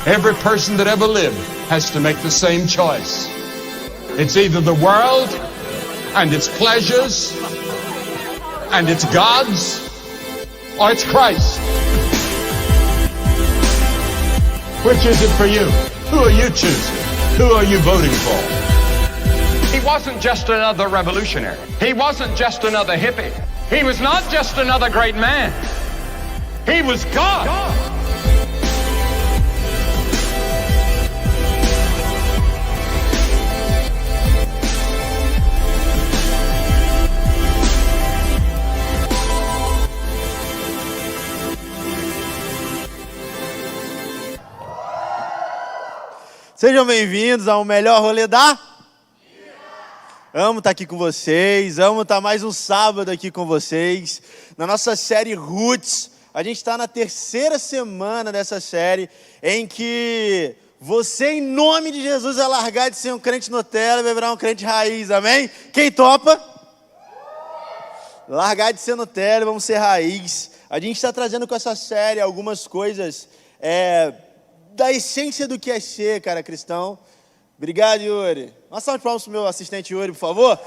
Every person that ever lived has to make the same choice. It's either the world and its pleasures and its gods, or it's Christ. Which is it for you? Who are you choosing? Who are you voting for? He wasn't just another revolutionary. He wasn't just another hippie. He was not just another great man. He was God. Sejam bem-vindos ao melhor rolê da... Amo estar aqui com vocês, amo estar mais um sábado aqui com vocês. Na nossa série Roots, a gente está na terceira semana dessa série, em que você, em nome de Jesus, vai largar de ser um crente Nutella e vai virar um crente raiz, amém? Quem topa? Largar de ser Nutella e vamos ser raiz. A gente está trazendo com essa série algumas coisas... da essência do que é ser, cara, cristão. Obrigado, Yuri. Uma salva de palmas pro meu assistente Yuri, por favor.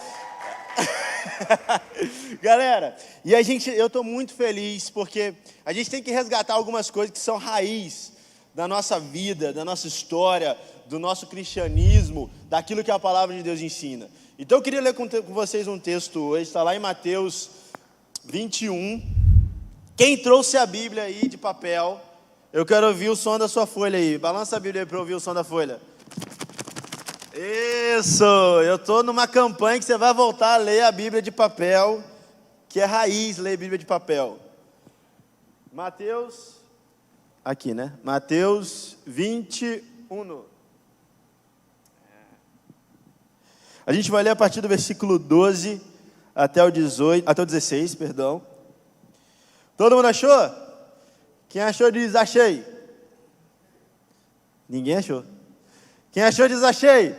Galera, e eu tô muito feliz porque a gente tem que resgatar algumas coisas que são raiz da nossa vida, da nossa história, do nosso cristianismo, daquilo que a palavra de Deus ensina. Então eu queria ler com vocês um texto hoje, está lá em Mateus 21. Quem trouxe a Bíblia aí de papel... Eu quero ouvir o som da sua folha aí. Balança a Bíblia aí para ouvir o som da folha. Isso! Eu estou numa campanha que você vai voltar a ler a Bíblia de papel, que é raiz ler a Bíblia de papel. Mateus, aqui, né? Mateus 21. A gente vai ler a partir do versículo 12 até o 16, perdão. Todo mundo achou? Quem achou diz achei. Ninguém achou. Quem achou diz achei.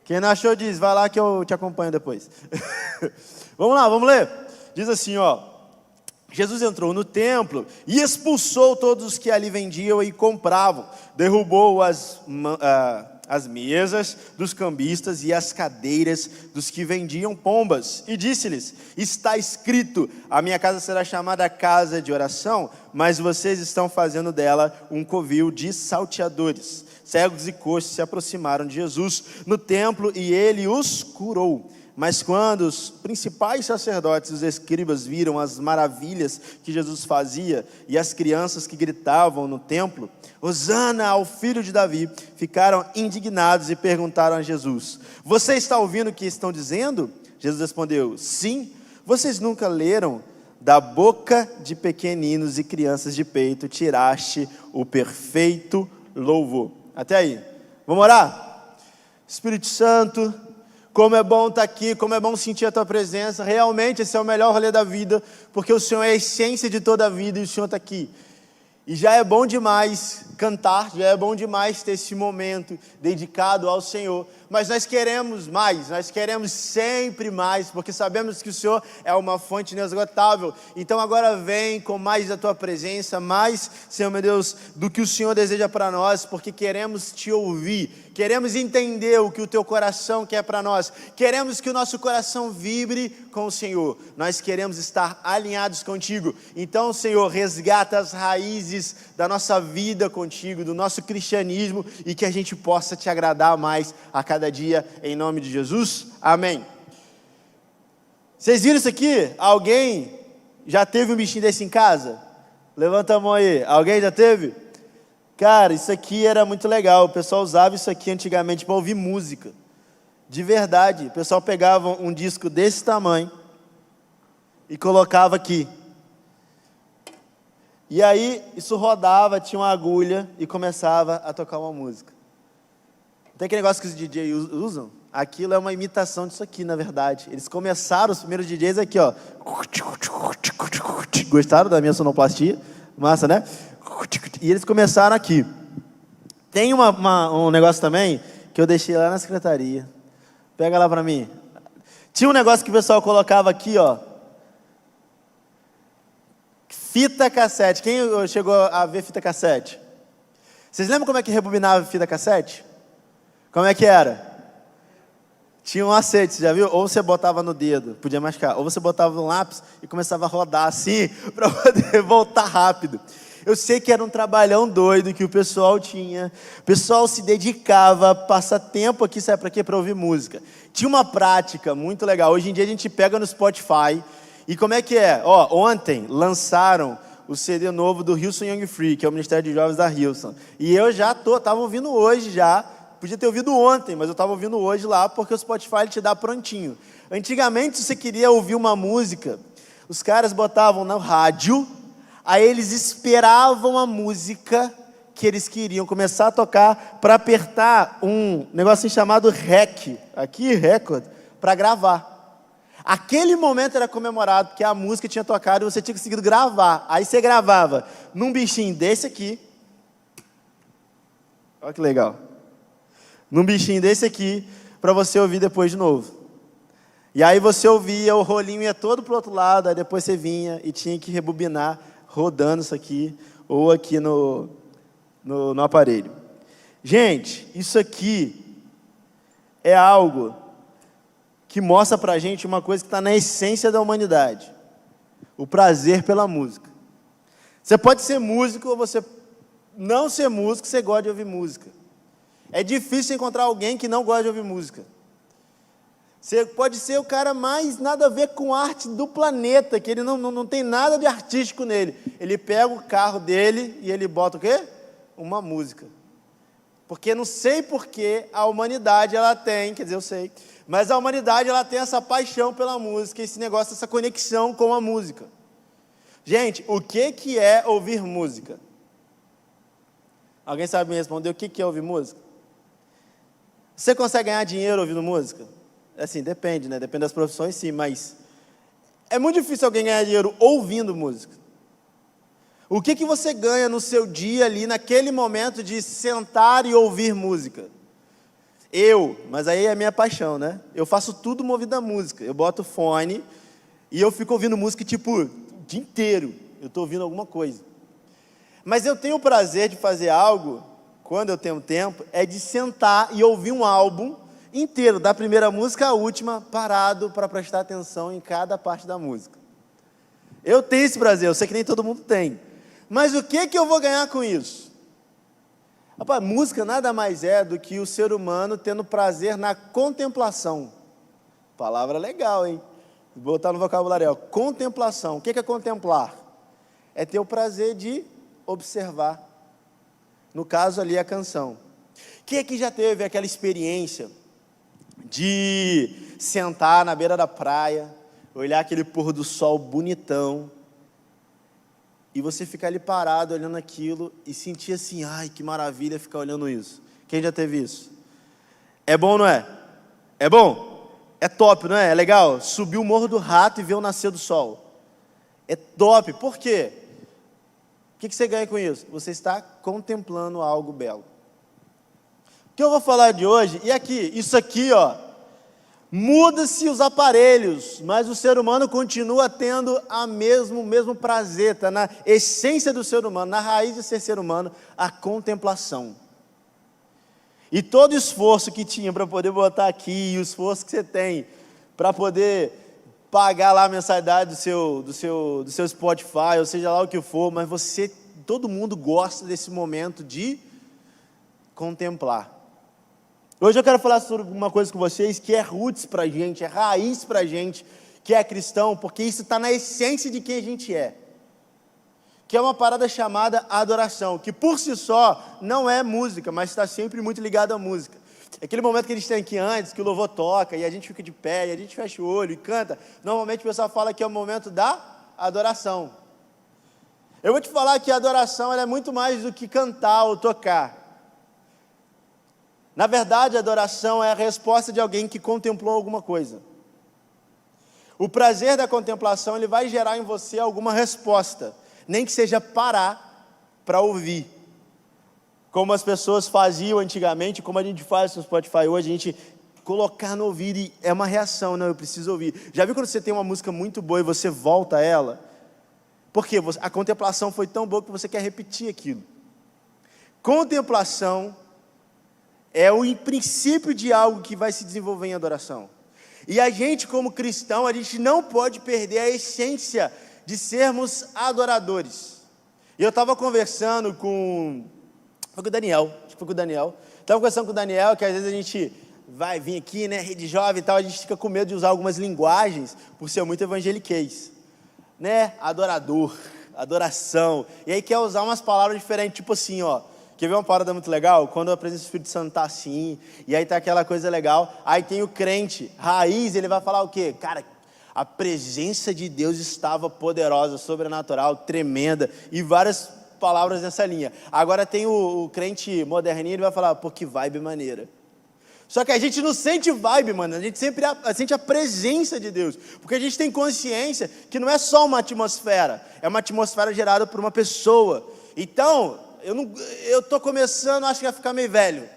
Quem não achou diz vai lá que eu te acompanho depois. Vamos lá, vamos ler. Diz assim, ó. Jesus entrou no templo e expulsou todos os que ali vendiam e compravam. Derrubou as mesas dos cambistas e as cadeiras dos que vendiam pombas. E disse-lhes, está escrito, a minha casa será chamada casa de oração, mas vocês estão fazendo dela um covil de salteadores. Cegos e coxos se aproximaram de Jesus no templo e ele os curou. Mas quando os principais sacerdotes e os escribas viram as maravilhas que Jesus fazia e as crianças que gritavam no templo, Hosana ao filho de Davi, ficaram indignados e perguntaram a Jesus, você está ouvindo o que estão dizendo? Jesus respondeu, sim, vocês nunca leram? Da boca de pequeninos e crianças de peito tiraste o perfeito louvor. Até aí, vamos orar? Espírito Santo, como é bom estar aqui, como é bom sentir a Tua presença. Realmente esse é o melhor rolê da vida, porque o Senhor é a essência de toda a vida e o Senhor está aqui. E já é bom demais cantar, já é bom demais ter esse momento dedicado ao Senhor. Mas nós queremos mais, nós queremos sempre mais, porque sabemos que o Senhor é uma fonte inesgotável. Então agora vem com mais da Tua presença, mais, Senhor meu Deus, do que o Senhor deseja para nós, porque queremos Te ouvir, queremos entender o que o Teu coração quer para nós, queremos que o nosso coração vibre com o Senhor, nós queremos estar alinhados contigo. Então, Senhor, resgata as raízes da nossa vida contigo, do nosso cristianismo, e que a gente possa Te agradar mais a cada dia, em nome de Jesus, amém. Vocês viram isso aqui? Alguém já teve um bichinho desse em casa? Levanta a mão aí, alguém já teve? Cara, isso aqui era muito legal, o pessoal usava isso aqui antigamente para ouvir música, de verdade. O pessoal pegava um disco desse tamanho e colocava aqui, e aí isso rodava, tinha uma agulha e começava a tocar uma música. Tem aquele negócio que os DJs usam? Aquilo é uma imitação disso aqui, na verdade. Eles começaram, os primeiros DJs aqui, ó. Gostaram da minha sonoplastia? Massa, né? E eles começaram aqui. Tem um negócio também que eu deixei lá na secretaria. Pega lá pra mim. Tinha um negócio que o pessoal colocava aqui, ó. Fita cassete. Quem chegou a ver fita cassete? Vocês lembram como é que rebobinava fita cassete? Como é que era? Tinha um macete, já viu? Ou você botava no dedo, podia machucar, ou você botava no lápis e começava a rodar assim, para poder voltar rápido. Eu sei que era um trabalhão doido que o pessoal tinha. O pessoal se dedicava, passa tempo aqui, sabe para quê? Para ouvir música. Tinha uma prática muito legal. Hoje em dia a gente pega no Spotify. E como é que é? Ontem lançaram o CD novo do Hillsong Young Free, que é o Ministério de Jovens da Hillsong. E eu já estava ouvindo hoje já. Podia ter ouvido ontem, mas eu estava ouvindo hoje lá, porque o Spotify ele te dá prontinho. Antigamente, se você queria ouvir uma música, os caras botavam no rádio, aí eles esperavam a música que eles queriam começar a tocar para apertar um negocinho chamado REC, aqui, record, para gravar. Aquele momento era comemorado, porque a música tinha tocado e você tinha conseguido gravar. Aí você gravava num bichinho desse aqui. Olha que legal. Num bichinho desse aqui, para você ouvir depois de novo. E aí você ouvia, o rolinho ia todo pro outro lado, aí depois você vinha e tinha que rebobinar, rodando isso aqui, ou aqui no aparelho. Gente, isso aqui é algo que mostra pra gente uma coisa que está na essência da humanidade. O prazer pela música. Você pode ser músico ou você não ser músico, você gosta de ouvir música. É difícil encontrar alguém que não gosta de ouvir música. Você pode ser o cara mais nada a ver com arte do planeta, que ele não tem nada de artístico nele. Ele pega o carro dele e ele bota o quê? Uma música. Porque não sei porquê a humanidade ela tem, quer dizer, eu sei, mas a humanidade ela tem essa paixão pela música, esse negócio, essa conexão com a música. Gente, o que é ouvir música? Alguém sabe me responder o que é ouvir música? Você consegue ganhar dinheiro ouvindo música? Assim, depende, né? Depende das profissões, sim, mas é muito difícil alguém ganhar dinheiro ouvindo música. O que você ganha no seu dia ali, naquele momento de sentar e ouvir música? Mas aí é a minha paixão, né? Eu faço tudo movido a música. Eu boto fone e eu fico ouvindo música, tipo, o dia inteiro. Eu estou ouvindo alguma coisa. Mas eu tenho o prazer de fazer algo, quando eu tenho tempo, é de sentar e ouvir um álbum inteiro, da primeira música à última, parado para prestar atenção em cada parte da música. Eu tenho esse prazer, eu sei que nem todo mundo tem. Mas o que eu vou ganhar com isso? Rapaz, música nada mais é do que o ser humano tendo prazer na contemplação. Palavra legal, hein? Vou botar no vocabulário. Contemplação. O que é contemplar? É ter o prazer de observar. No caso ali, a canção. Quem aqui já teve aquela experiência de sentar na beira da praia, olhar aquele pôr do sol bonitão, e você ficar ali parado olhando aquilo e sentir assim, ai, que maravilha ficar olhando isso. Quem já teve isso? É bom, não é? É bom? É top, não é? É legal? Subir o Morro do Rato e ver o nascer do sol. É top. Por quê? O que você ganha com isso? Você está contemplando algo belo. O que eu vou falar de hoje, e aqui, isso aqui, muda-se os aparelhos, mas o ser humano continua tendo o mesmo prazer, está na essência do ser humano, na raiz de ser humano, a contemplação. E todo esforço que tinha para poder botar aqui, e o esforço que você tem para poder pagar lá a mensalidade do seu Spotify, ou seja lá o que for, mas todo mundo gosta desse momento de contemplar. Hoje eu quero falar sobre uma coisa com vocês que é roots para a gente, é raiz para a gente, que é cristão, porque isso está na essência de quem a gente é. Que é uma parada chamada adoração, que por si só não é música, mas está sempre muito ligado à música. Aquele momento que a gente tem aqui antes, que o louvor toca, e a gente fica de pé, e a gente fecha o olho e canta, normalmente o pessoal fala que é o momento da adoração. Eu vou te falar que a adoração ela é muito mais do que cantar ou tocar. Na verdade, a adoração é a resposta de alguém que contemplou alguma coisa. O prazer da contemplação, ele vai gerar em você alguma resposta, nem que seja parar para ouvir. Como as pessoas faziam antigamente, como a gente faz no Spotify hoje, a gente colocar no ouvido e é uma reação, não, eu preciso ouvir. Já viu quando você tem uma música muito boa e você volta a ela? Porque a contemplação foi tão boa que você quer repetir aquilo. Contemplação é o princípio de algo que vai se desenvolver em adoração. E a gente, como cristão, a gente não pode perder a essência de sermos adoradores. E eu estava conversando com o Daniel, estava conversando com o Daniel, que às vezes a gente vai vir aqui, né, rede jovem e tal, a gente fica com medo de usar algumas linguagens, por ser muito evangeliquez, né, adorador, adoração, e aí quer usar umas palavras diferentes, tipo assim, ó, quer ver uma parada muito legal? Quando a presença do Espírito Santo está assim, e aí tá aquela coisa legal, aí tem o crente, raiz, ele vai falar o quê? Cara, a presença de Deus estava poderosa, sobrenatural, tremenda, e várias palavras nessa linha. Agora tem o crente moderninho, ele vai falar, pô, que vibe maneira. Só que a gente não sente vibe, mano, a gente sempre sente a presença de Deus, porque a gente tem consciência que não é só uma atmosfera, é uma atmosfera gerada por uma pessoa. Então, eu tô começando, acho que a ficar meio velho,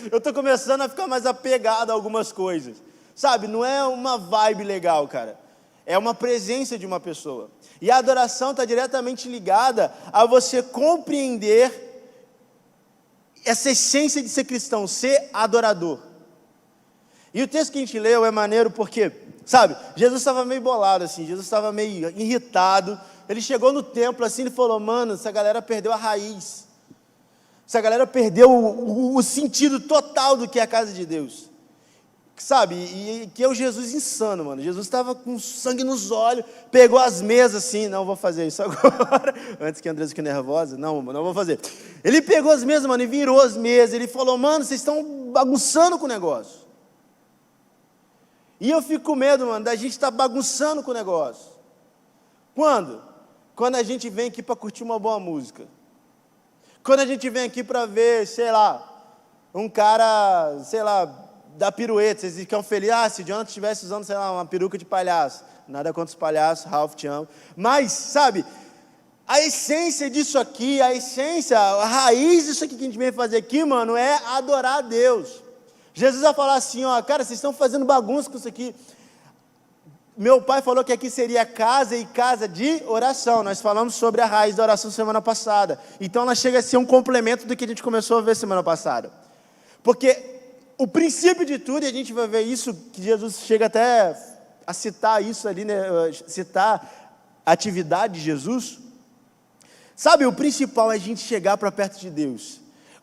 eu tô começando a ficar mais apegado a algumas coisas, sabe, não é uma vibe legal, cara, é uma presença de uma pessoa, e a adoração está diretamente ligada a você compreender essa essência de ser cristão, ser adorador. E o texto que a gente leu é maneiro porque, sabe, Jesus estava meio bolado assim, Jesus estava meio irritado, ele chegou no templo assim e falou, mano, essa galera perdeu a raiz, essa galera perdeu o sentido total do que é a casa de Deus, sabe, e que é o Jesus insano, mano. Jesus estava com sangue nos olhos, pegou as mesas assim, não vou fazer isso agora, antes que a Andresa fique nervosa, não vou fazer. Ele pegou as mesas, mano, e virou as mesas, ele falou, mano, vocês estão bagunçando com o negócio. E eu fico com medo, mano, da gente estar bagunçando com o negócio. Quando? Quando a gente vem aqui para curtir uma boa música. Quando a gente vem aqui para ver, sei lá, um cara, sei lá, da pirueta, vocês ficam felizes, se o Jonathan estivesse usando, sei lá, uma peruca de palhaço, nada contra os palhaços, Ralph, te amo, mas, sabe, a essência disso aqui, a raiz disso aqui que a gente vem fazer aqui, mano, é adorar a Deus. Jesus vai falar assim, ó, cara, vocês estão fazendo bagunça com isso aqui, meu pai falou que aqui seria casa e casa de oração, nós falamos sobre a raiz da oração semana passada, então ela chega a ser um complemento do que a gente começou a ver semana passada, porque o princípio de tudo, e a gente vai ver isso, que Jesus chega até a citar isso ali, né, citar a atividade de Jesus. Sabe, o principal é a gente chegar para perto de Deus,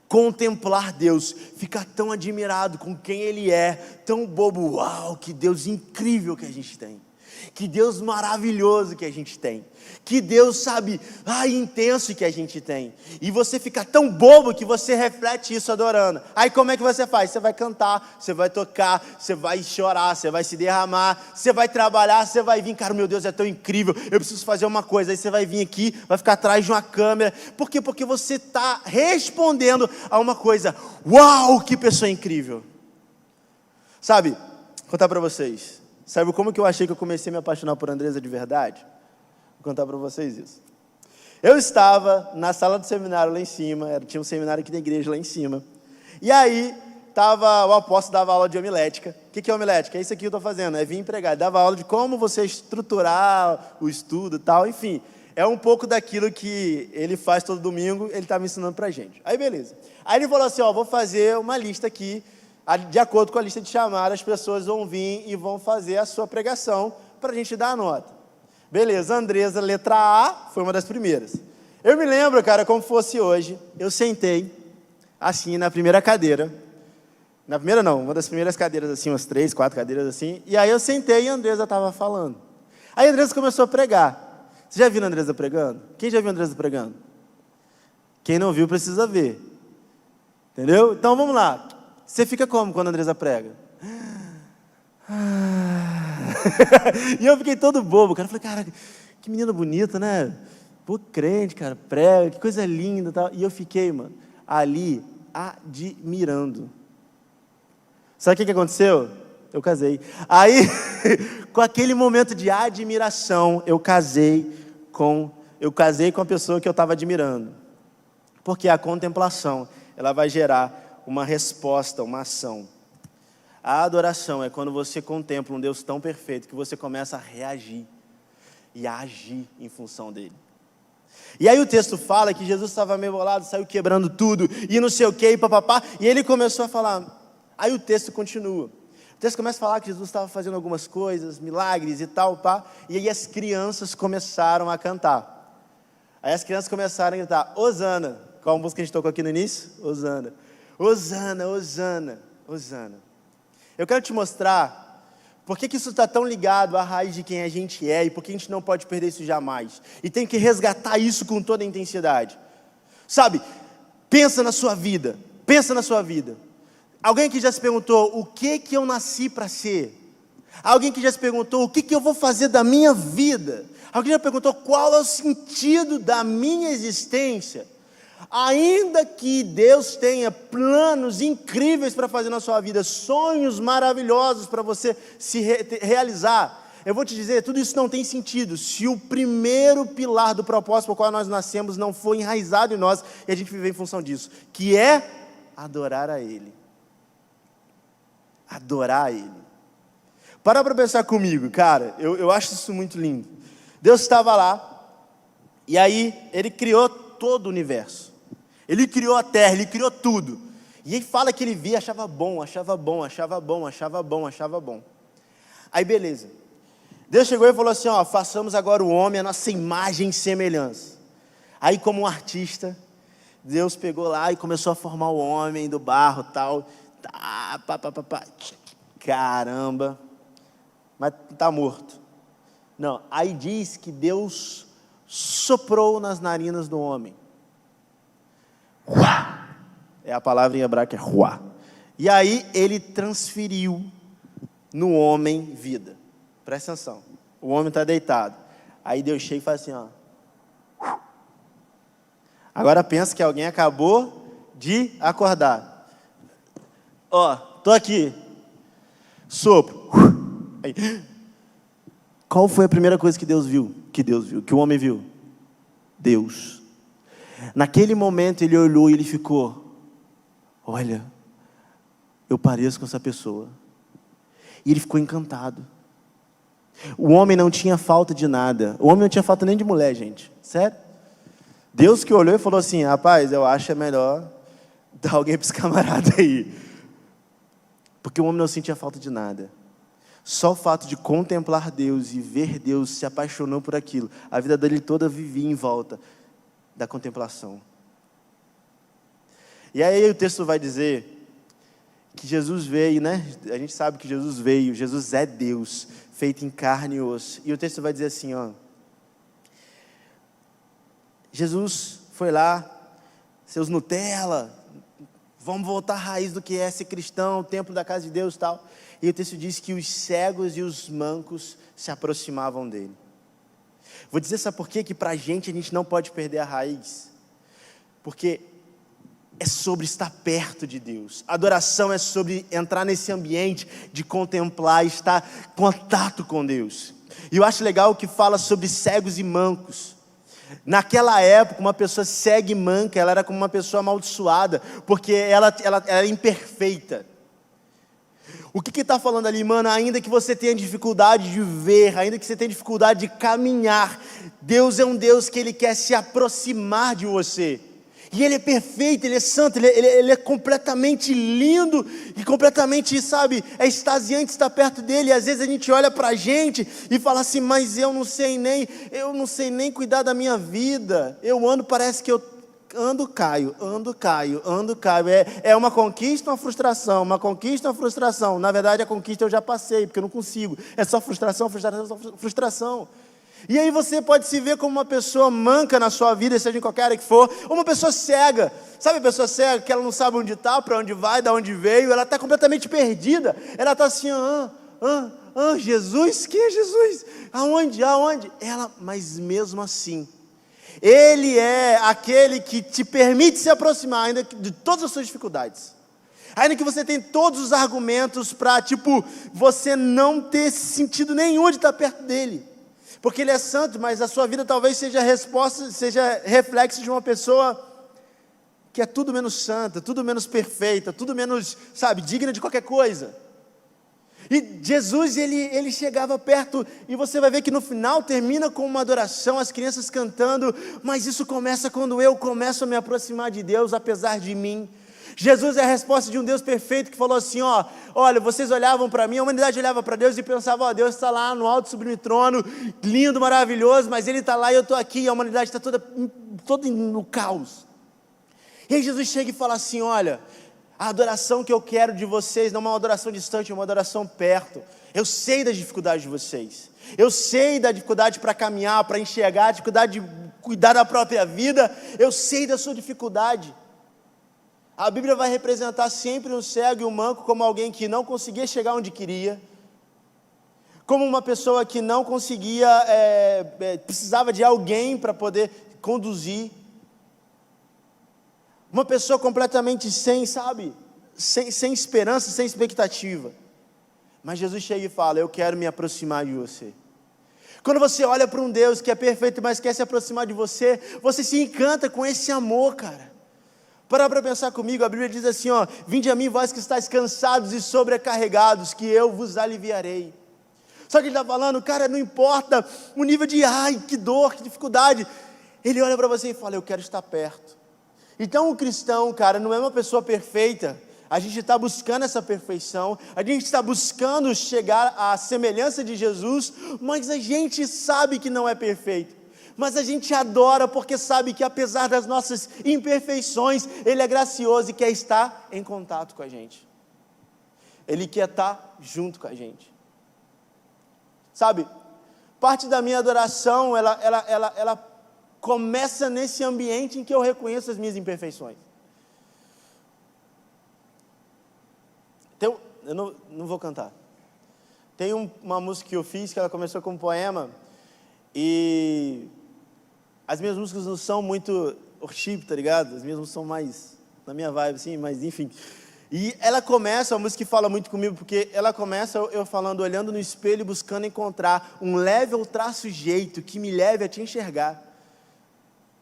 contemplar Deus, ficar tão admirado com quem Ele é, tão bobo, uau, que Deus incrível que a gente tem, que Deus maravilhoso que a gente tem, que Deus, sabe, intenso que a gente tem, e você fica tão bobo que você reflete isso adorando. Aí como é que você faz? Você vai cantar, você vai tocar, você vai chorar, você vai se derramar, você vai trabalhar, você vai vir, cara, meu Deus, é tão incrível, eu preciso fazer uma coisa, aí você vai vir aqui, vai ficar atrás de uma câmera, por quê? Porque você está respondendo a uma coisa, uau, que pessoa incrível. Sabe, vou contar para vocês, sabe como que eu achei que eu comecei a me apaixonar por Andresa de verdade? Vou contar para vocês isso. Eu estava na sala do seminário lá em cima, tinha um seminário aqui da igreja lá em cima, e aí o apóstolo dava aula de homilética. O que é homilética? É isso aqui que eu estou fazendo, é vir pregar. Ele dava aula de como você estruturar o estudo e tal, enfim, é um pouco daquilo que ele faz todo domingo, ele está me ensinando para a gente. Aí beleza, aí ele falou assim, vou fazer uma lista aqui, de acordo com a lista de chamada, as pessoas vão vir e vão fazer a sua pregação para a gente dar a nota. Beleza, Andresa, letra A, foi uma das primeiras. Eu me lembro, cara, como fosse hoje, eu sentei, assim, na primeira cadeira, na primeira não, uma das primeiras cadeiras, assim, umas 3, 4 cadeiras, assim, e aí eu sentei e a Andresa estava falando. Aí a Andresa começou a pregar. Você já viu a Andresa pregando? Quem já viu a Andresa pregando? Quem não viu, precisa ver. Entendeu? Então, vamos lá. Você fica como quando a Andresa prega? E eu fiquei todo bobo, cara. Eu falei, cara, que menina bonita, né? Pô, crente, cara, prega, que coisa linda e tal. E eu fiquei, mano, ali, admirando. Sabe o que aconteceu? Eu casei. Aí, com aquele momento de admiração, eu casei com a pessoa que eu estava admirando. Porque a contemplação, ela vai gerar uma resposta, uma ação. A adoração é quando você contempla um Deus tão perfeito que você começa a reagir e a agir em função dele. E aí o texto fala que Jesus estava meio bolado, saiu quebrando tudo, e não sei o que, e papapá, e ele começou a falar. Aí o texto continua. O texto começa a falar que Jesus estava fazendo algumas coisas, milagres e tal, pá, e aí as crianças começaram a cantar. Aí as crianças começaram a gritar, Hosana. Qual a música que a gente tocou aqui no início? Hosana. Hosana, Hosana, Hosana. Eu quero te mostrar por que isso está tão ligado à raiz de quem a gente é e por que a gente não pode perder isso jamais. E tem que resgatar isso com toda a intensidade. Sabe, pensa na sua vida, pensa na sua vida. Alguém que já se perguntou, o que eu nasci para ser? Alguém que já se perguntou, o que eu vou fazer da minha vida? Alguém já perguntou, qual é o sentido da minha existência? Ainda que Deus tenha planos incríveis para fazer na sua vida, sonhos maravilhosos para você se realizar, eu vou te dizer, tudo isso não tem sentido se o primeiro pilar do propósito por qual nós nascemos não for enraizado em nós e a gente viver em função disso, que é adorar a Ele. Adorar a Ele. Para pensar comigo, cara, eu acho isso muito lindo. Deus estava lá, e aí Ele criou todo o universo. Ele criou a terra, Ele criou tudo. E Ele fala que Ele via, achava bom, achava bom, achava bom, achava bom, achava bom. Aí beleza. Deus chegou e falou assim, ó, façamos agora o homem a nossa imagem e semelhança. Aí como um artista, Deus pegou lá e começou a formar o homem do barro e tal. Caramba. Mas está morto. Não, aí diz que Deus soprou nas narinas do homem. É a palavra em hebraico, é ruá. E aí ele transferiu no homem vida. Presta atenção. O homem está deitado. Aí Deus chega e faz assim, ó. Agora pensa que alguém acabou de acordar. Ó, tô aqui. Sopro. Aí. Qual foi a primeira coisa que Deus viu? Que o homem viu? Deus. Naquele momento ele olhou e ele ficou, olha, eu pareço com essa pessoa. E ele ficou encantado. O homem não tinha falta de nada. O homem não tinha falta nem de mulher, gente. Sério. Deus que olhou e falou assim, rapaz, eu acho melhor dar alguém para esse camarada aí. Porque o homem não sentia falta de nada. Só o fato de contemplar Deus e ver Deus se apaixonou por aquilo. A vida dele toda vivia em volta da contemplação. E aí o texto vai dizer que Jesus veio, né? A gente sabe que Jesus veio, Jesus é Deus, feito em carne e osso. E o texto vai dizer assim, ó. Jesus foi lá, seus Nutella, vamos voltar à raiz do que é ser cristão, o templo da casa de Deus e tal. E o texto diz que os cegos e os mancos se aproximavam dele. Vou dizer, sabe por quê? Que para a gente não pode perder a raiz. Porque é sobre estar perto de Deus. Adoração é sobre entrar nesse ambiente de contemplar, estar em contato com Deus. E eu acho legal que fala sobre cegos e mancos. Naquela época, uma pessoa cega e manca, ela era como uma pessoa amaldiçoada, porque ela era imperfeita. O que está falando ali, mano? Ainda que você tenha dificuldade de ver, ainda que você tenha dificuldade de caminhar, Deus é um Deus que Ele quer se aproximar de você. E Ele é perfeito, Ele é santo, Ele é completamente lindo e completamente, sabe, é extasiante estar perto dEle. E às vezes a gente olha para a gente e fala assim, mas eu não sei nem cuidar da minha vida. Eu ando, parece que eu ando, caio. É uma conquista, uma frustração, uma conquista, uma frustração. Na verdade, a conquista eu já passei, porque eu não consigo. É só frustração. E aí você pode se ver como uma pessoa manca na sua vida, seja em qualquer área que for, ou uma pessoa cega. Sabe a pessoa cega, que ela não sabe onde está, para onde vai, de onde veio, ela está completamente perdida. Ela está assim, Jesus? Quem é Jesus? Aonde? Mas mesmo assim, Ele é aquele que te permite se aproximar ainda de todas as suas dificuldades. Ainda que você tenha todos os argumentos para, você não ter sentido nenhum de estar perto dEle. Porque Ele é santo, mas a sua vida talvez seja reflexo de uma pessoa que é tudo menos santa, tudo menos perfeita, tudo menos, digna de qualquer coisa. E Jesus, ele chegava perto, e você vai ver que no final termina com uma adoração, as crianças cantando, mas isso começa quando eu começo a me aproximar de Deus, apesar de mim. Jesus é a resposta de um Deus perfeito que falou assim, olha, vocês olhavam para mim, a humanidade olhava para Deus e pensava, Deus está lá no alto sublime trono, lindo, maravilhoso, mas Ele está lá e eu estou aqui, e a humanidade está toda no caos. E aí Jesus chega e fala assim, olha, a adoração que eu quero de vocês não é uma adoração distante, é uma adoração perto. Eu sei das dificuldades de vocês. Eu sei da dificuldade para caminhar, para enxergar, a dificuldade de cuidar da própria vida. Eu sei da sua dificuldade. A Bíblia vai representar sempre o cego e o manco como alguém que não conseguia chegar onde queria, como uma pessoa que não conseguia, precisava de alguém para poder conduzir. Uma pessoa completamente sem esperança, sem expectativa. Mas Jesus chega e fala, eu quero me aproximar de você. Quando você olha para um Deus que é perfeito, mas quer se aproximar de você, você se encanta com esse amor, cara. Para pensar comigo, a Bíblia diz assim, vinde a mim vós que estáis cansados e sobrecarregados, que eu vos aliviarei. Só que ele está falando, cara, não importa o nível de, que dor, que dificuldade. Ele olha para você e fala, eu quero estar perto. Então o cristão, cara, não é uma pessoa perfeita, a gente está buscando essa perfeição, a gente está buscando chegar à semelhança de Jesus, mas a gente sabe que não é perfeito, mas a gente adora porque sabe que apesar das nossas imperfeições, Ele é gracioso e quer estar em contato com a gente, Ele quer estar junto com a gente, sabe, parte da minha adoração, ela começa nesse ambiente em que eu reconheço as minhas imperfeições. Então, eu não vou cantar. Tem uma música que eu fiz, que ela começou com um poema, e as minhas músicas não são muito worship, tá ligado? As minhas não são mais na minha vibe, assim, mas enfim. E ela começa, a música que fala muito comigo, porque ela começa eu falando, olhando no espelho e buscando encontrar um leve ou traço jeito que me leve a te enxergar.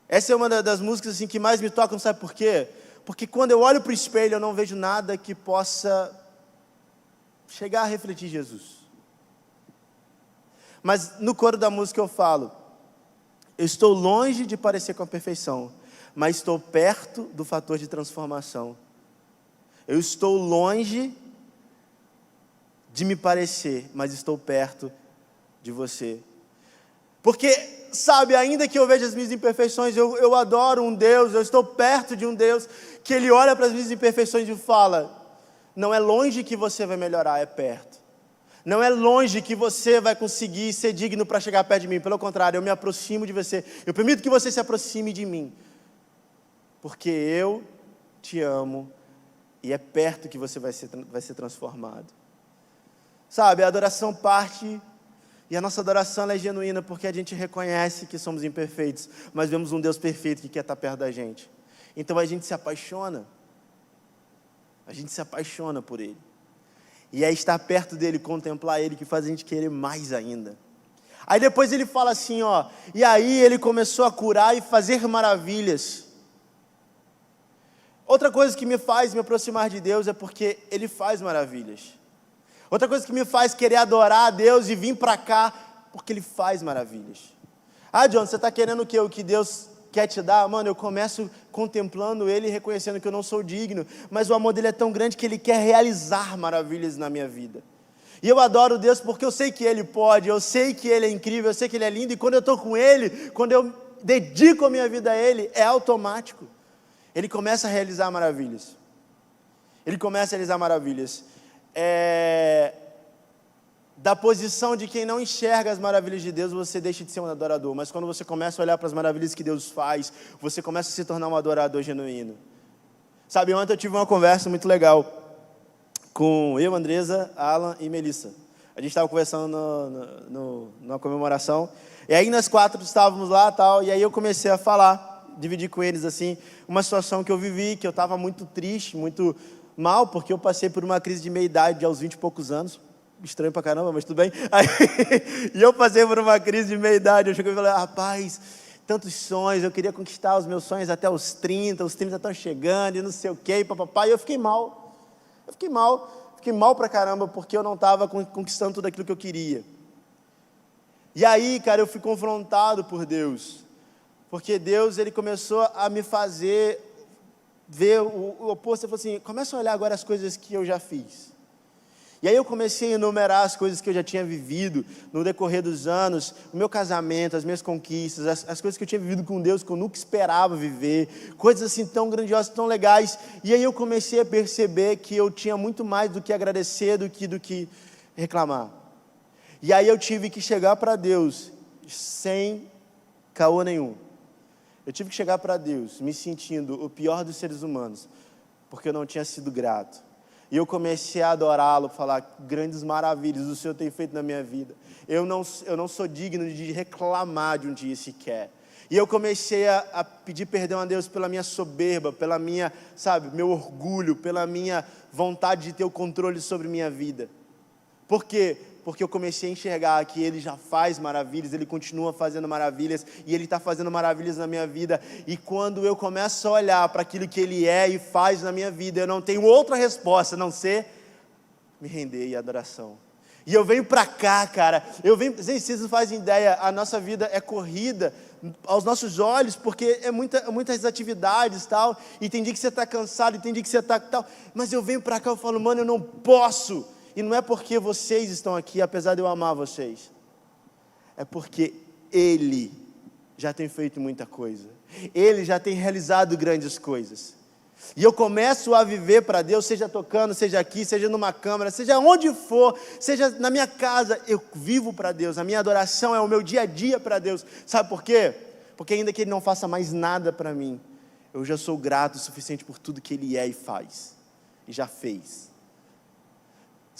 Essa é uma das músicas assim, que mais me tocam, sabe por quê? Porque quando eu olho para o espelho, eu não vejo nada que possa chegar a refletir Jesus. Mas no coro da música eu falo, eu estou longe de parecer com a perfeição, mas estou perto do fator de transformação. Eu estou longe de me parecer, mas estou perto de você. Porque, sabe, ainda que eu veja as minhas imperfeições, eu adoro um Deus, eu estou perto de um Deus, que Ele olha para as minhas imperfeições e fala, não é longe que você vai melhorar, é perto. Não é longe que você vai conseguir ser digno para chegar perto de mim, pelo contrário, eu me aproximo de você, eu permito que você se aproxime de mim, porque eu te amo, e é perto que você vai ser transformado. Sabe, a adoração parte... E a nossa adoração é genuína porque a gente reconhece que somos imperfeitos, mas vemos um Deus perfeito que quer estar perto da gente. Então a gente se apaixona. A gente se apaixona por Ele. E é estar perto dEle, contemplar Ele, que faz a gente querer mais ainda. Aí depois Ele fala assim, e aí Ele começou a curar e fazer maravilhas. Outra coisa que me faz me aproximar de Deus é porque Ele faz maravilhas. Outra coisa que me faz querer adorar a Deus e vir para cá, porque Ele faz maravilhas. John, você está querendo o quê? O que Deus quer te dar? Mano, eu começo contemplando Ele e reconhecendo que eu não sou digno, mas o amor dEle é tão grande que Ele quer realizar maravilhas na minha vida. E eu adoro Deus porque eu sei que Ele pode, eu sei que Ele é incrível, eu sei que Ele é lindo, e quando eu estou com Ele, quando eu dedico a minha vida a Ele, é automático. Ele começa a realizar maravilhas. Ele começa a realizar maravilhas. Da posição de quem não enxerga as maravilhas de Deus, você deixa de ser um adorador, mas quando você começa a olhar para as maravilhas que Deus faz, você começa a se tornar um adorador genuíno. Sabe, ontem eu tive uma conversa muito legal com eu, Andresa, Alan e Melissa. A gente estava conversando numa comemoração, e aí nós 4 estávamos lá tal, e aí eu comecei a falar, dividir com eles assim, uma situação que eu vivi, que eu estava muito triste, muito mal, porque eu passei por uma crise de meia-idade aos 20 e poucos anos, estranho pra caramba, mas tudo bem, e eu passei por uma crise de meia-idade, eu cheguei e falei, rapaz, tantos sonhos, eu queria conquistar os meus sonhos até os 30 estão chegando, e não sei o que, papapá, e eu fiquei mal, fiquei fiquei mal pra caramba, porque eu não estava conquistando tudo aquilo que eu queria. E aí, cara, eu fui confrontado por Deus, porque Deus, Ele começou a me fazer ver o oposto. Ele falou assim, começa a olhar agora as coisas que eu já fiz. E aí eu comecei a enumerar as coisas que eu já tinha vivido no decorrer dos anos, o meu casamento, as minhas conquistas, as coisas que eu tinha vivido com Deus que eu nunca esperava viver, coisas assim tão grandiosas, tão legais. E aí eu comecei a perceber que eu tinha muito mais do que agradecer do que reclamar. E aí eu tive que chegar para Deus sem caô nenhum. Eu tive que chegar para Deus me sentindo o pior dos seres humanos, porque eu não tinha sido grato. E eu comecei a adorá-lo, falar grandes maravilhas o Senhor tem feito na minha vida. Eu não sou digno de reclamar de um dia sequer. E eu comecei a pedir perdão a Deus pela minha soberba, pela minha, meu orgulho, pela minha vontade de ter o controle sobre minha vida. Por quê? Porque eu comecei a enxergar que Ele já faz maravilhas, Ele continua fazendo maravilhas, e Ele está fazendo maravilhas na minha vida, e quando eu começo a olhar para aquilo que Ele é e faz na minha vida, eu não tenho outra resposta a não ser me render em adoração. E eu venho para cá, cara, vocês não fazem ideia, a nossa vida é corrida aos nossos olhos, porque é muitas atividades e tal, e tem dia que você está cansado, e tem dia que você está tal, mas eu venho para cá, eu falo, mano, eu não posso. E não é porque vocês estão aqui, apesar de eu amar vocês. É porque Ele já tem feito muita coisa. Ele já tem realizado grandes coisas. E eu começo a viver para Deus, seja tocando, seja aqui, seja numa câmara, seja onde for, seja na minha casa, eu vivo para Deus. A minha adoração é o meu dia a dia para Deus. Sabe por quê? Porque ainda que Ele não faça mais nada para mim, eu já sou grato o suficiente por tudo que Ele é e faz. E já fez.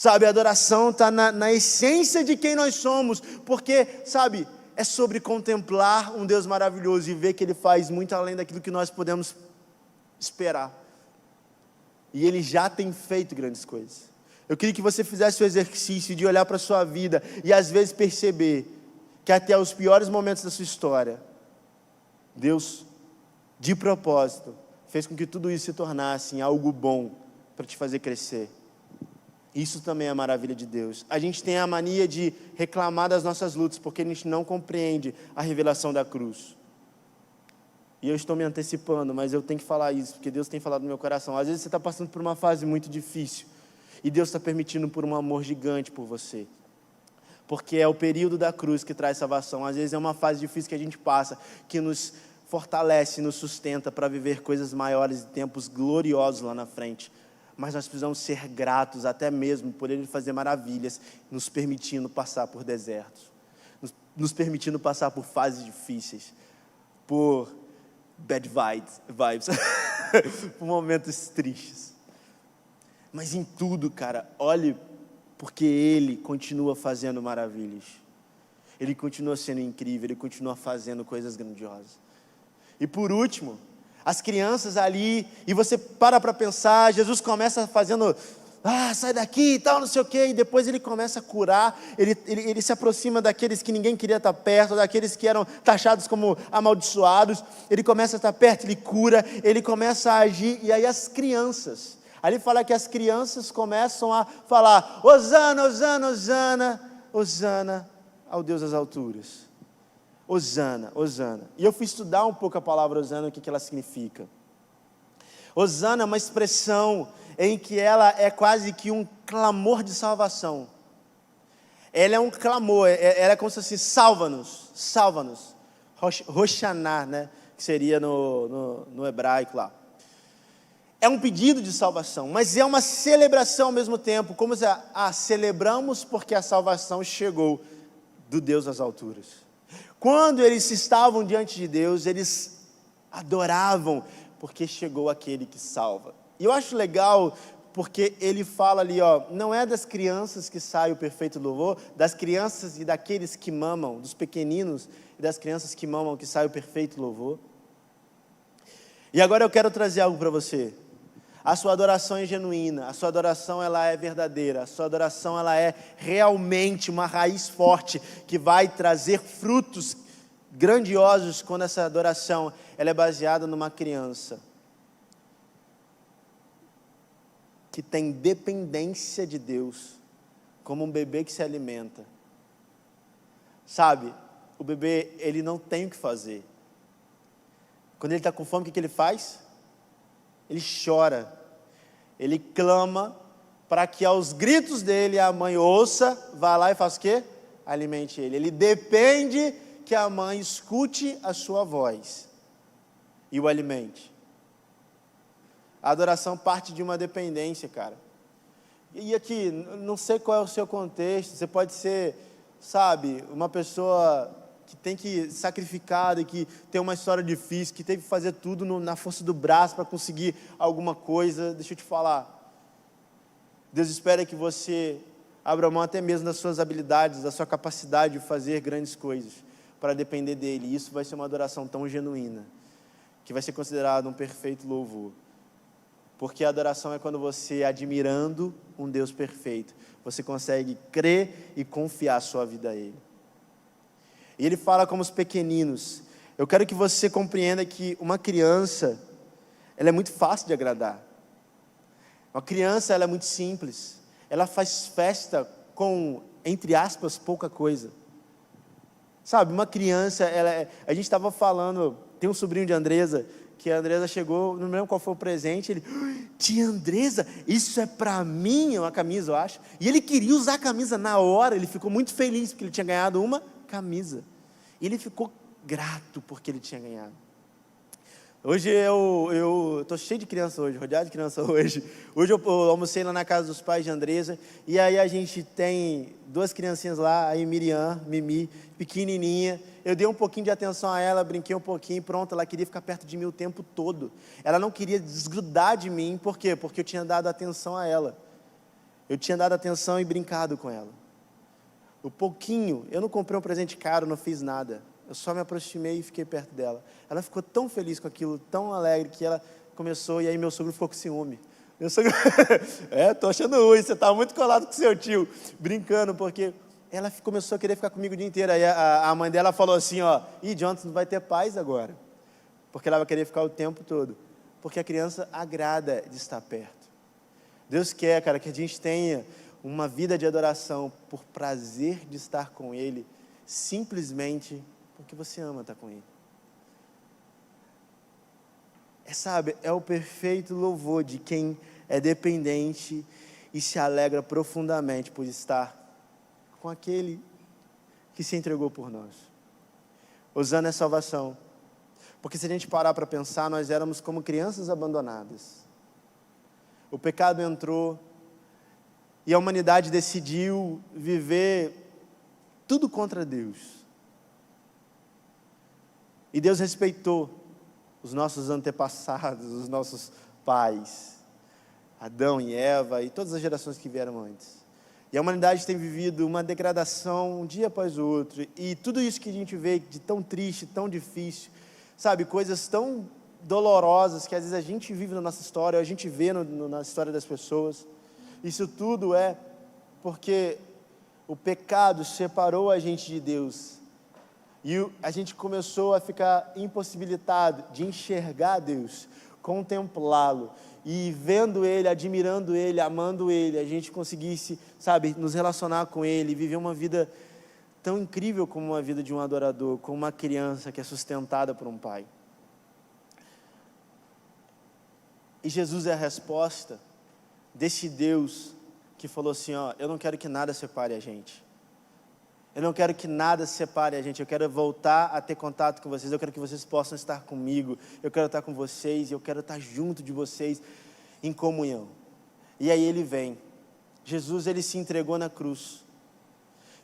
A adoração está na essência de quem nós somos, porque, é sobre contemplar um Deus maravilhoso e ver que Ele faz muito além daquilo que nós podemos esperar. E Ele já tem feito grandes coisas. Eu queria que você fizesse o exercício de olhar para a sua vida e às vezes perceber que até os piores momentos da sua história, Deus, de propósito, fez com que tudo isso se tornasse algo bom para te fazer crescer. Isso também é a maravilha de Deus. A gente tem a mania de reclamar das nossas lutas, porque a gente não compreende a revelação da cruz. E eu estou me antecipando, mas eu tenho que falar isso, porque Deus tem falado no meu coração. Às vezes você está passando por uma fase muito difícil, e Deus está permitindo por um amor gigante por você. Porque é o período da cruz que traz salvação. Às vezes é uma fase difícil que a gente passa, que nos fortalece, nos sustenta para viver coisas maiores e tempos gloriosos lá na frente. Mas nós precisamos ser gratos até mesmo por Ele fazer maravilhas, nos permitindo passar por desertos, nos permitindo passar por fases difíceis, por bad vibes, por momentos tristes. Mas em tudo, cara, olhe, porque Ele continua fazendo maravilhas. Ele continua sendo incrível, Ele continua fazendo coisas grandiosas. E por último, as crianças ali, e você para pensar, Jesus começa fazendo, sai daqui e tal, não sei o quê, e depois Ele começa a curar, ele se aproxima daqueles que ninguém queria estar perto, daqueles que eram taxados como amaldiçoados, Ele começa a estar perto, Ele cura, Ele começa a agir, e aí as crianças, ali fala que as crianças começam a falar, Hosana, Hosana, Hosana, Hosana ao Deus das alturas. Hosana, Hosana. E eu fui estudar um pouco a palavra Hosana, o que ela significa. Hosana é uma expressão em que ela é quase que um clamor de salvação. Ela é um clamor, ela é como se fosse salva-nos, salva-nos. Roshaná, né? Que seria no hebraico lá. É um pedido de salvação, mas é uma celebração ao mesmo tempo, como se celebramos porque a salvação chegou do Deus das alturas. Quando eles estavam diante de Deus, eles adoravam, porque chegou aquele que salva. E eu acho legal, porque ele fala ali, não é das crianças que sai o perfeito louvor, das crianças e daqueles que mamam, dos pequeninos e das crianças que mamam que sai o perfeito louvor. E agora eu quero trazer algo para você. A sua adoração é genuína, a sua adoração ela é verdadeira, a sua adoração ela é realmente uma raiz forte que vai trazer frutos grandiosos quando essa adoração ela é baseada numa criança. que tem dependência de Deus, como um bebê que se alimenta. Sabe, o bebê, ele não tem o que fazer. Quando ele está com fome, o que ele faz? Ele chora, ele clama, para que aos gritos dele a mãe ouça, vá lá e faça o quê? Alimente ele. Ele depende que a mãe escute a sua voz e o alimente. A adoração parte de uma dependência, cara. E aqui, não sei qual é o seu contexto, você pode ser, sabe, uma pessoa que tem que sacrificar, e que tem uma história difícil, que teve que fazer tudo na força do braço para conseguir alguma coisa. Deixa eu te falar, Deus espera que você abra mão até mesmo das suas habilidades, da sua capacidade de fazer grandes coisas, para depender dEle. Isso vai ser uma adoração tão genuína, que vai ser considerado um perfeito louvor. Porque a adoração é quando você, admirando um Deus perfeito, você consegue crer e confiar a sua vida a Ele. E Ele fala como os pequeninos. Eu quero que você compreenda que uma criança, ela é muito fácil de agradar. Uma criança, ela é muito simples. Ela faz festa com, entre aspas, pouca coisa. Sabe, uma criança, a gente estava falando, tem um sobrinho de Andresa, que a Andresa chegou, não lembro qual foi o presente, ele, tia Andresa, isso é para mim, uma camisa, eu acho. E ele queria usar a camisa na hora, ele ficou muito feliz, porque ele tinha ganhado uma camisa. E ele ficou grato porque ele tinha ganhado. Hoje eu estou cheio de criança hoje, rodeado de criança hoje. Hoje eu almocei lá na casa dos pais de Andresa, e aí a gente tem duas criancinhas lá, a Miriam, Mimi, pequenininha. Eu dei um pouquinho de atenção a ela, brinquei um pouquinho, pronto, ela queria ficar perto de mim o tempo todo. Ela não queria desgrudar de mim, por quê? Porque eu tinha dado atenção a ela. Eu tinha dado atenção e brincado com ela. O pouquinho, eu não comprei um presente caro, não fiz nada. Eu só me aproximei e fiquei perto dela. Ela ficou tão feliz com aquilo, tão alegre, que ela começou, e aí meu sogro ficou com ciúme. Meu sogro, tô achando ruim, você tá muito colado com seu tio, brincando, porque ela começou a querer ficar comigo o dia inteiro. Aí a mãe dela falou assim, Jonathan, não vai ter paz agora, porque ela vai querer ficar o tempo todo, porque a criança agrada de estar perto. Deus quer, cara, que a gente tenha uma vida de adoração por prazer de estar com Ele, simplesmente porque você ama estar com Ele. É o perfeito louvor de quem é dependente e se alegra profundamente por estar com aquele que se entregou por nós. Hosana é salvação. Porque se a gente parar para pensar, nós éramos como crianças abandonadas. O pecado entrou e a humanidade decidiu viver tudo contra Deus. E Deus respeitou os nossos antepassados, os nossos pais, Adão e Eva e todas as gerações que vieram antes. E a humanidade tem vivido uma degradação um dia após o outro. E tudo isso que a gente vê de tão triste, tão difícil, sabe, coisas tão dolorosas que às vezes a gente vive na nossa história, a gente vê na história das pessoas. Isso tudo é porque o pecado separou a gente de Deus. E a gente começou a ficar impossibilitado de enxergar Deus, contemplá-lo, e vendo Ele, admirando Ele, amando Ele, a gente conseguisse, sabe, nos relacionar com Ele, viver uma vida tão incrível como uma vida de um adorador, como uma criança que é sustentada por um pai. E Jesus é a resposta desse Deus que falou assim, eu não quero que nada separe a gente. Eu não quero que nada separe a gente, eu quero voltar a ter contato com vocês, eu quero que vocês possam estar comigo, eu quero estar com vocês, eu quero estar junto de vocês em comunhão. E aí Ele vem. Jesus, Ele se entregou na cruz.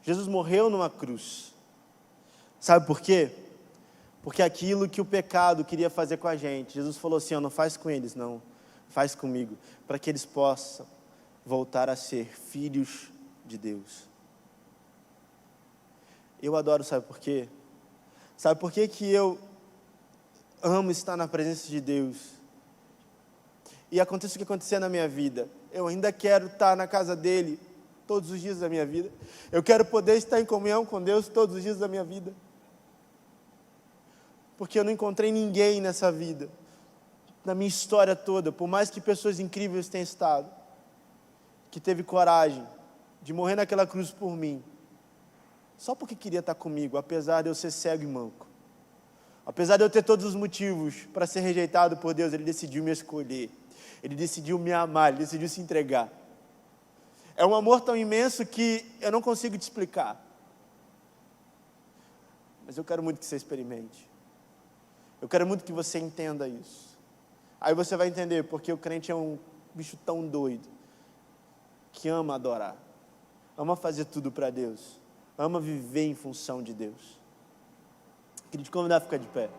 Jesus morreu numa cruz. Sabe por quê? Porque aquilo que o pecado queria fazer com a gente, Jesus falou assim, não faz com eles, não, faz comigo, para que eles possam voltar a ser filhos de Deus. Eu adoro, sabe por quê? Sabe por quê que eu amo estar na presença de Deus? E aconteça o que acontecer na minha vida, eu ainda quero estar na casa dEle todos os dias da minha vida. Eu quero poder estar em comunhão com Deus todos os dias da minha vida. Porque eu não encontrei ninguém nessa vida, na minha história toda, por mais que pessoas incríveis tenham estado, que teve coragem de morrer naquela cruz por mim, só porque queria estar comigo, apesar de eu ser cego e manco. Apesar de eu ter todos os motivos para ser rejeitado por Deus, Ele decidiu me escolher. Ele decidiu me amar, Ele decidiu se entregar. É um amor tão imenso que eu não consigo te explicar. Mas eu quero muito que você experimente. Eu quero muito que você entenda isso. Aí você vai entender porque o crente é um bicho tão doido, que ama adorar, ama fazer tudo para Deus, ama viver em função de Deus. Queria te convidar a ficar de pé.